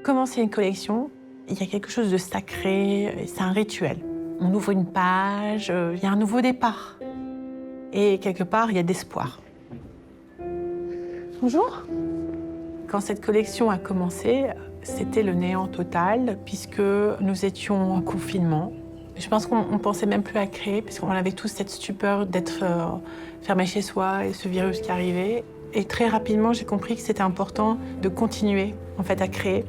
Commencer une collection, il y a quelque chose de sacré, c'est un rituel. On ouvre une page, il y a un nouveau départ. Et quelque part, il y a d'espoir. Bonjour. Quand cette collection a commencé, c'était le néant total, puisque nous étions en confinement. Je pense qu'on ne pensait même plus à créer, puisqu'on avait tous cette stupeur d'être fermé chez soi et ce virus qui arrivait. Et très rapidement, j'ai compris que c'était important de continuer en fait, à créer.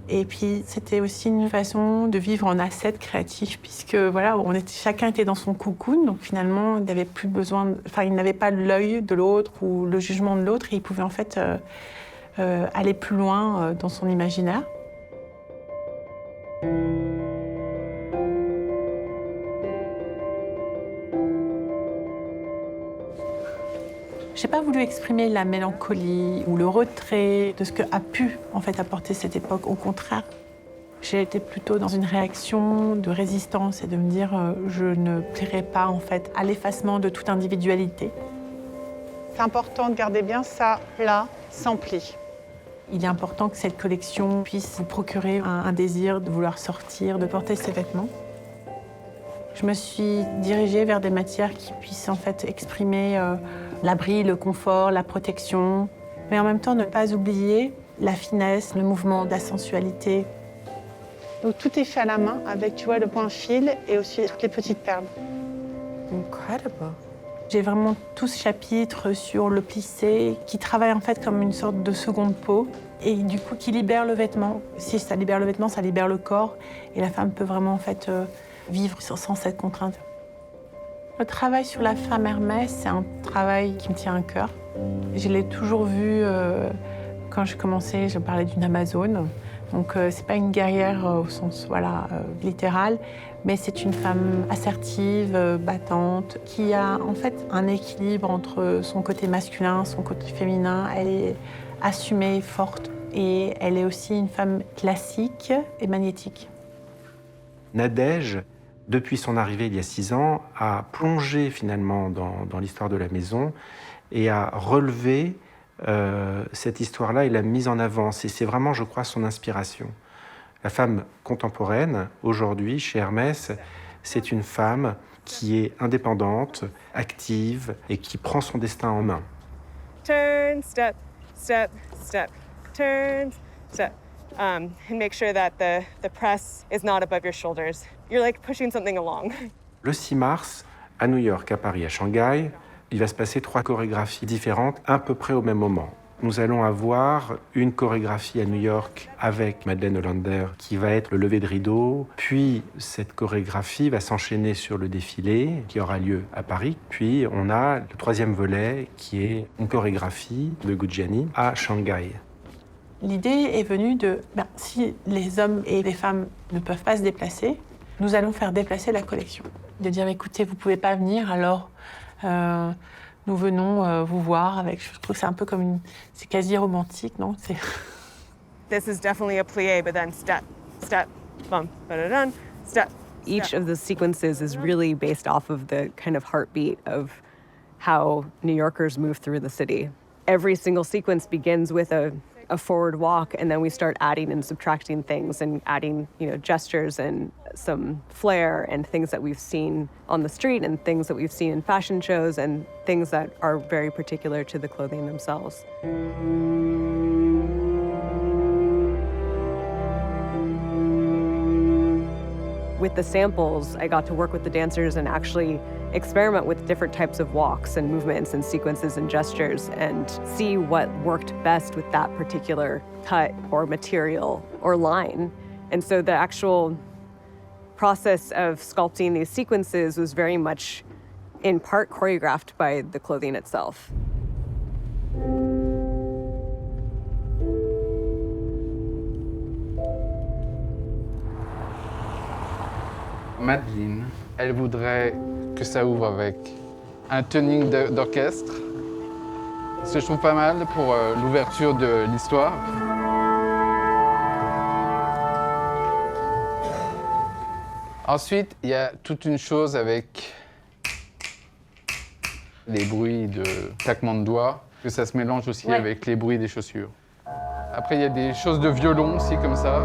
Et puis, c'était aussi une façon de vivre en asset créatif, puisque voilà, chacun était dans son cocoon, donc finalement, il n'avait plus besoin, il n'avait pas l'œil de l'autre ou le jugement de l'autre, et il pouvait en fait aller plus loin dans son imaginaire. J'ai pas voulu exprimer la mélancolie ou le retrait de ce que a pu en fait apporter cette époque. Au contraire, j'ai été plutôt dans une réaction de résistance et de me dire je ne plairai pas en fait à l'effacement de toute individualité. C'est important de garder bien ça là, sans pli. Il est important que cette collection puisse vous procurer un désir de vouloir sortir, de porter ces vêtements. Je me suis dirigée vers des matières qui puissent en fait exprimer l'abri, le confort, la protection, mais en même temps ne pas oublier la finesse, le mouvement, la sensualité. Donc tout est fait à la main avec, tu vois, le point fil et aussi toutes les petites perles. Incredible. J'ai vraiment tout ce chapitre sur le plissé qui travaille en fait comme une sorte de seconde peau et du coup qui libère le vêtement. Si ça libère le vêtement, ça libère le corps et la femme peut vraiment en fait vivre sans cette contrainte. Le travail sur la femme Hermès, c'est un travail qui me tient à cœur. Je l'ai toujours vu quand je commençais, je parlais d'une Amazone. Donc c'est pas une guerrière au sens littéral, mais c'est une femme assertive, battante, qui a en fait un équilibre entre son côté masculin, son côté féminin. Elle est assumée, forte, et elle est aussi une femme classique et magnétique. Nadège, depuis son arrivée il y a 6 ans, a plongé finalement dans l'histoire de la maison et a relevé cette histoire-là et l'a mise en avant. C'est vraiment, je crois, son inspiration. La femme contemporaine, aujourd'hui, chez Hermès, c'est une femme qui est indépendante, active et qui prend son destin en main. Turn, step, step, step, turn, step. And make sure that the press is not above your shoulders. You're like pushing something along. Le 6 mars, à New York, à Paris, à Shanghai, il va se passer 3 chorégraphies différentes à peu près au même moment. Nous allons avoir une chorégraphie à New York avec Madeleine Hollander qui va être le lever de rideau. Puis cette chorégraphie va s'enchaîner sur le défilé qui aura lieu à Paris. Puis on a le 3e volet qui est une chorégraphie de Guggiani à Shanghai. L'idée est venue de, si les hommes et les femmes ne peuvent pas se déplacer, nous allons faire déplacer la collection. De dire, écoutez, vous ne pouvez pas venir, alors nous venons vous voir avec, je trouve que c'est un peu comme c'est quasi romantique, non? This is definitely a plie, but then step, step, bump, ba-da-dun, step. Each of the sequences is really based off of the kind of heartbeat of how New Yorkers move through the city. Every single sequence begins with a forward walk, and then we start adding and subtracting things and adding, gestures and some flair and things that we've seen on the street and things that we've seen in fashion shows and things that are very particular to the clothing themselves. With the samples, I got to work with the dancers and actually experiment with different types of walks and movements and sequences and gestures and see what worked best with that particular cut or material or line. And so the actual process of sculpting these sequences was very much in part choreographed by the clothing itself. Madeleine, elle voudrait que ça ouvre avec un tuning d'orchestre. Ce que je trouve pas mal pour l'ouverture de l'histoire. Ensuite, il y a toute une chose avec les bruits de claquements de doigts, que ça se mélange aussi avec les bruits des chaussures. Après, il y a des choses de violon aussi, comme ça.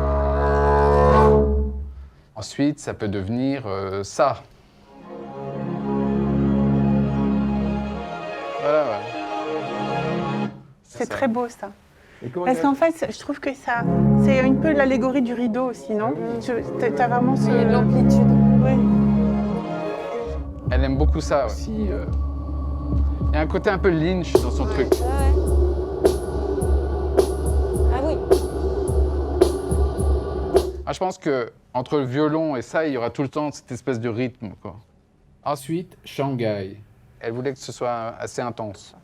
Ensuite, ça peut devenir ça. Voilà, ouais. C'est ça. très beau ça. Et comment Parce qu'en fait, je trouve que ça, c'est un peu l'allégorie du rideau aussi, non? T'as vraiment ce... L'amplitude. Oui. Elle aime beaucoup ça aussi. Il y a un côté un peu Lynch dans son truc. Ah oui. Ah, je pense que entre le violon et ça, il y aura tout le temps cette espèce de rythme, quoi. Ensuite, Shanghai. Elle voulait que ce soit assez intense.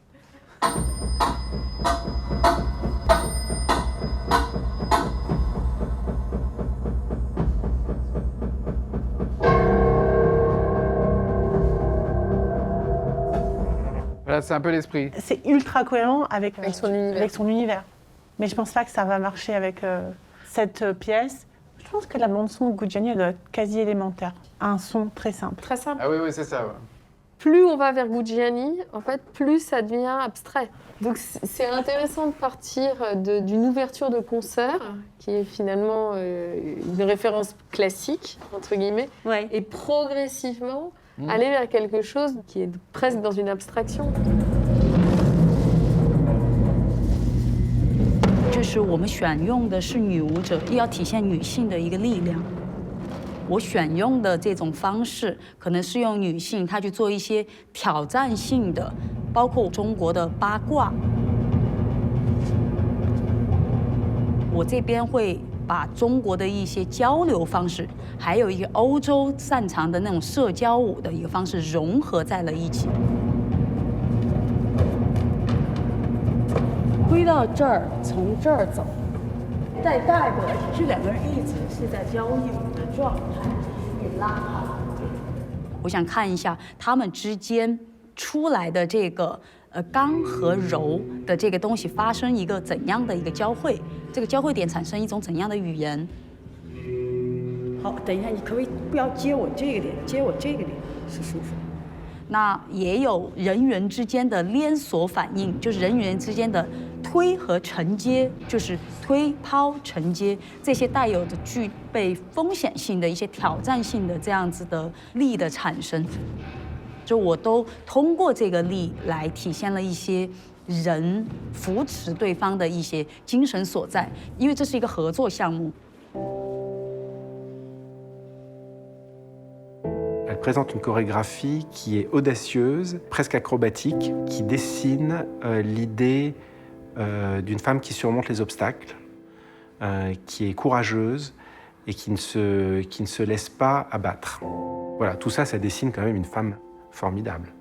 Voilà, c'est un peu l'esprit. C'est ultra cohérent avec son univers. avec son univers. Mais je pense pas que ça va marcher avec cette pièce. Je pense que la bande-son de Guglielmi, elle doit être quasi élémentaire. Un son très simple. Très simple. Ah oui, oui, c'est ça. Ouais. Plus on va vers Guglielmi, en fait, plus ça devient abstrait. Donc c'est intéressant de partir d'une ouverture de concert, qui est finalement une référence classique, entre guillemets, Ouais. et progressivement aller vers quelque chose qui est presque dans une abstraction. 这是我们选用的是女舞者，要体现女性的一个力量。我选用的这种方式，可能是用女性她去做一些挑战性的，包括中国的八卦。我这边会把中国的一些交流方式，还有一个欧洲擅长的那种社交舞的一个方式融合在了一起。推到这儿，从这儿走，再带回来，这两个人一直是在交友的状态，给拉好。我想看一下他们之间出来的这个刚和柔的这个东西发生一个怎样的一个交汇，这个交汇点产生一种怎样的语言。好，等一下，你可不可以不要接我这个点，接我这个点是舒服。那也有人与人之间的连锁反应，就是人与人之间的推和承接，就是推抛承接这些带有着具备风险性的一些挑战性的这样子的力的产生，就我都通过这个力来体现了一些人扶持对方的一些精神所在，因为这是一个合作项目。 Elle présente une chorégraphie qui est audacieuse, presque acrobatique, qui dessine l'idée d'une femme qui surmonte les obstacles, qui est courageuse et qui ne se laisse pas abattre. Voilà, tout ça, ça dessine quand même une femme formidable.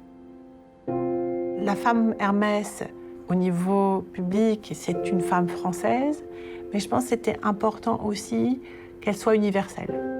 La femme Hermès, au niveau public, c'est une femme française, mais je pense que c'était important aussi qu'elle soit universelle.